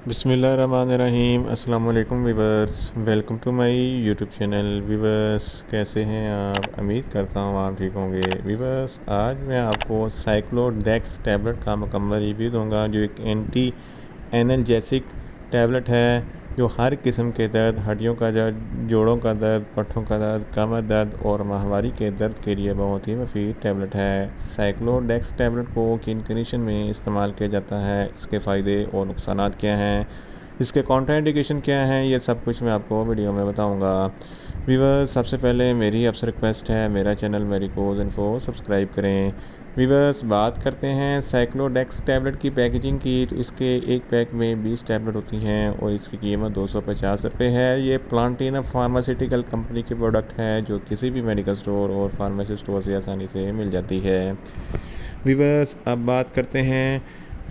बिस्मिल्लाहिर्रहमानिर्रहीम। अस्सलाम वालेकुम viewers, welcome to my YouTube channel. Viewers, कैसे हैं आप? उम्मीद करता हूँ आप ठीक होंगे। वीवर्स, आज मैं आपको साइक्लोडेक्स टैबलेट का मुकम्मल रिव्यू दूंगा, जो एक एंटी एनाल्जेसिक टैबलेट है जो हर किस्म के दर्द, हड्डियों का दर्द, जोड़ों का दर्द, पट्ठों का दर्द, कमर दर्द और माहवारी के दर्द के लिए बहुत ही मुफीद टैबलेट है। साइक्लोडेक्स टैबलेट को किन कंडीशन में इस्तेमाल किया जाता है, इसके फ़ायदे और नुकसानात क्या हैं, इसके कॉन्ट्राइंडिकेशन क्या हैं, ये सब कुछ मैं आपको वीडियो में बताऊंगा। व्यूवर्स, सबसे पहले मेरी आपसे रिक्वेस्ट है, मेरा चैनल मेडिकोज इन्फो सब्सक्राइब करें। व्यूवर्स, बात करते हैं साइक्लोडेक्स टैबलेट की पैकेजिंग की। तो इसके एक पैक में 20 टैबलेट होती हैं और इसकी कीमत 250 रुपये है। ये प्लांटिना फार्मास्यूटिकल कंपनी की प्रोडक्ट है, जो किसी भी मेडिकल स्टोर और फार्मेसी स्टोर से आसानी से मिल जाती है। व्यूवर्स, अब बात करते हैं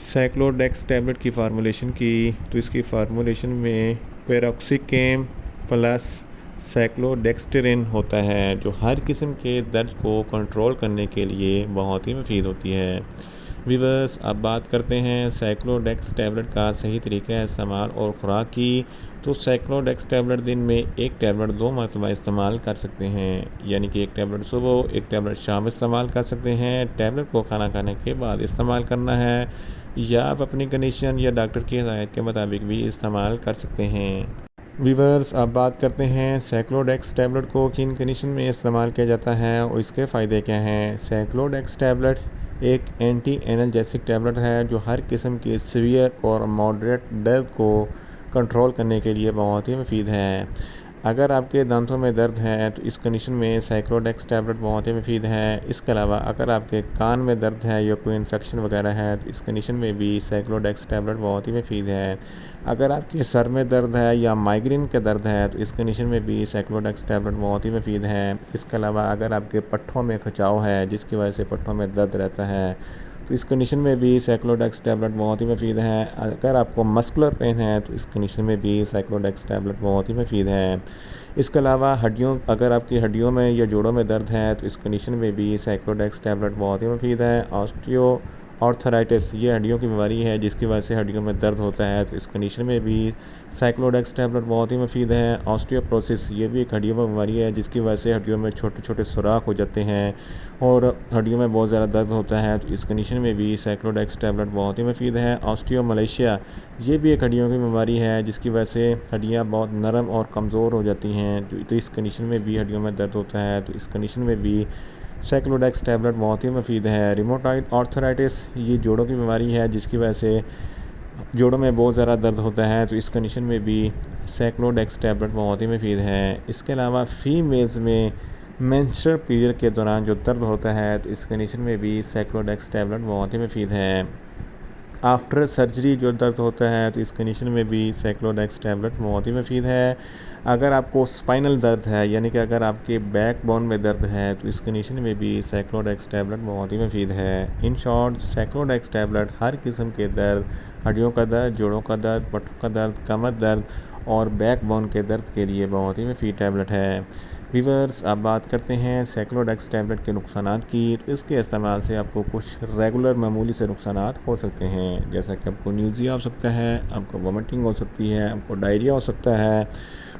साइक्लोडेक्स टैबलेट की फार्मूलेशन की। तो इसकी फार्मूलेशन में पेरोक्सिकेम प्लस साइक्लोडेक्स्टेरिन होता है, जो हर किस्म के दर्द को कंट्रोल करने के लिए बहुत ही मुफीद होती है। वीवर्स, अब बात करते हैं साइक्लोडेक्स टैबलेट का सही तरीका इस्तेमाल और ख़ुराक की। तो साइक्लोडेक्स टैबलेट दिन में एक टैबलेट 2 मरतबा इस्तेमाल कर सकते हैं, यानी कि एक टैबलेट सुबह, एक टैबलेट शाम इस्तेमाल कर सकते हैं। टैबलेट को खाना खाने के बाद इस्तेमाल करना है, या आप अपनी कंडीशन या डॉक्टर की हिदायत के मुताबिक भी इस्तेमाल कर सकते हैं। वीवर्स, अब बात करते हैं साइक्लोडेक्स टैबलेट को किन कंडीशन में इस्तेमाल किया जाता है और इसके फ़ायदे क्या हैं। साइक्लोडेक्स टैबलेट एक एंटी एनाल्जेसिक टैबलेट है, जो हर किस्म के सीवियर और मॉडरेट दर्द को कंट्रोल करने के लिए बहुत ही मुफीद है। अगर आपके दांतों में दर्द है तो इस कंडीशन में साइक्लोडेक्स टैबलेट बहुत ही मुफीद है। इसके अलावा अगर आपके कान में दर्द है या कोई इन्फेक्शन वगैरह है तो इस कंडीशन में भी साइक्लोडेक्स टैबलेट बहुत ही मुफीद है। अगर आपके सर में दर्द है या माइग्रेन का दर्द है तो इस कंडीशन में भी साइक्लोडेक्स टैबलेट बहुत ही मुफीद है। इसके अलावा अगर आपके पट्ठों में खिंचाव है, जिसकी वजह से पट्ठों में दर्द रहता है, तो इस कंडीशन में भी साइक्लोडेक्स टैबलेट बहुत ही मुफीद है। अगर आपको मस्कुलर पेन है तो इस कंडीशन में भी साइक्लोडेक्स टैबलेट बहुत ही मुफीद है। इसके अलावा अगर आपकी हड्डियों में या जोड़ों में दर्द है तो इस कंडीशन में भी साइक्लोडेक्स टैबलेट बहुत ही मुफीद है। ऑर्थराइटिस, ये हड्डियों की बीमारी है जिसकी वजह से हड्डियों में दर्द होता है, तो इस कंडीशन में भी साइक्लोडेक्स टैबलेट बहुत ही मुफीद है। ऑस्टियोपोरोसिस, ये भी एक हड्डियों में बीमारी है जिसकी वजह से हड्डियों में छोटे छोटे सुराख हो जाते हैं और हड्डियों में बहुत ज़्यादा दर्द होता है, तो इस कंडीशन में भी साइक्लोडेक्स टैबलेट बहुत ही मुफीद है। ऑस्टियोमलेशिया, ये भी एक हड्डियों की बीमारी है जिसकी वजह से हड्डियाँ बहुत नरम और कमज़ोर हो जाती हैं, तो इस कंडीशन में भी हड्डियों में दर्द होता है, तो इस कंडीशन में भी साइक्लोडेक्स टैबलेट बहुत ही मुफीद है। रिमोटाइड आर्थराइटिस, ये जोड़ों की बीमारी है जिसकी वजह से जोड़ों में बहुत ज़्यादा दर्द होता है, तो इस कंडीशन में भी साइक्लोडेक्स टैबलेट बहुत ही मुफीद है। इसके अलावा फीमेल्स में मेंस्ट्रुअल पीरियड के दौरान जो दर्द होता है, तो इस कंडीशन में भी साइक्लोडेक्स टैबलेट बहुत ही मुफीद है। आफ्टर सर्जरी जो दर्द होता है, तो इस कंडीशन में भी साइक्लोडेक्स टैबलेट बहुत ही मुफीद है। अगर आपको स्पाइनल दर्द है, यानी कि अगर आपके बैक बोन में दर्द है, तो इस कंडीशन में भी साइक्लोडेक्स टैबलेट बहुत ही मुफीद है। इन शॉर्ट, साइक्लोडेक्स टैबलेट हर किस्म के दर्द, हड्डियों का दर्द, जोड़ों का दर्द, पट्टों का दर्द, कमर दर्द और बैक बोन के दर्द के लिए बहुत ही मुफीद टैबलेट है। वीवर्स, अब बात करते हैं साइक्लोडेक्स टैबलेट के नुकसानात की। तो इसके इस्तेमाल से आपको कुछ रेगुलर मामूली से नुकसानात हो सकते हैं, जैसा कि आपको न्यूज़िया हो सकता है, आपको वोमिटिंग हो सकती है, आपको डायरिया हो सकता है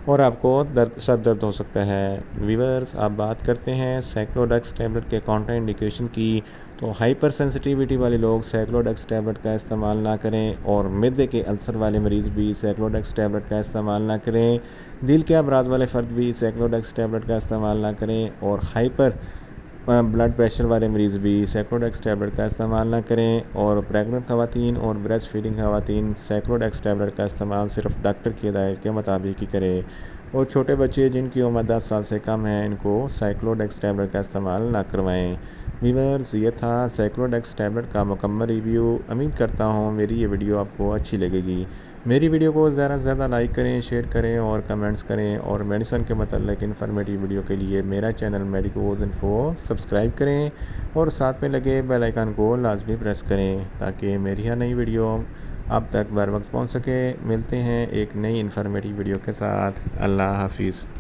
और आपको सर दर्द हो सकता है। वीवर्स, अब बात करते हैं साइक्लोडेक्स टैबलेट के काउंटर इंडिकेशन की। तो हाइपर सेंसिटिविटी वाले लोग साइक्लोडेक्स टैबलेट का इस्तेमाल ना करें और मिर्दे के अल्सर वाले मरीज़ भी साइक्लोडेक्स टैबलेट का इस्तेमाल ना करें। दिल के अमराज वाले फ़र्द भी साइक्लोडेक्स टैबलेट का इस्तेमाल ना करें और हाइपर ब्लड प्रेशर वाले मरीज़ भी साइक्लोडेक्स टैबलेट का इस्तेमाल ना करें। और प्रेग्नेंट ख़वातीन और ब्रेस्ट फीडिंग ख़वातीन साइक्लोडेक्स टैबलेट का इस्तेमाल सिर्फ डॉक्टर की हिदायत के मुताबिक ही करें। और छोटे बच्चे जिनकी उम्र 10 साल से कम है, इनको साइक्लोडेक्स टैबलेट का इस्तेमाल ना करवाएं। वीवर्स, ये था साइक्लोडेक्स टैबलेट का मुकम्मल रिव्यू। उम्मीद करता हूँ मेरी ये वीडियो आपको अच्छी लगेगी। मेरी वीडियो को ज़्यादा से ज़्यादा लाइक करें, शेयर करें और कमेंट्स करें। और मेडिसिन के मतलब इन्फॉर्मेटिव वीडियो के लिए मेरा चैनल मेडिकोज इन्फो सब्सक्राइब करें और साथ में लगे बेल आइकन को लाजमी प्रेस करें, ताकि मेरी हर नई वीडियो अब तक बर वक्त पहुँच सके। मिलते हैं एक नई इन्फॉर्मेटिव वीडियो के साथ। अल्लाह हाफिज़।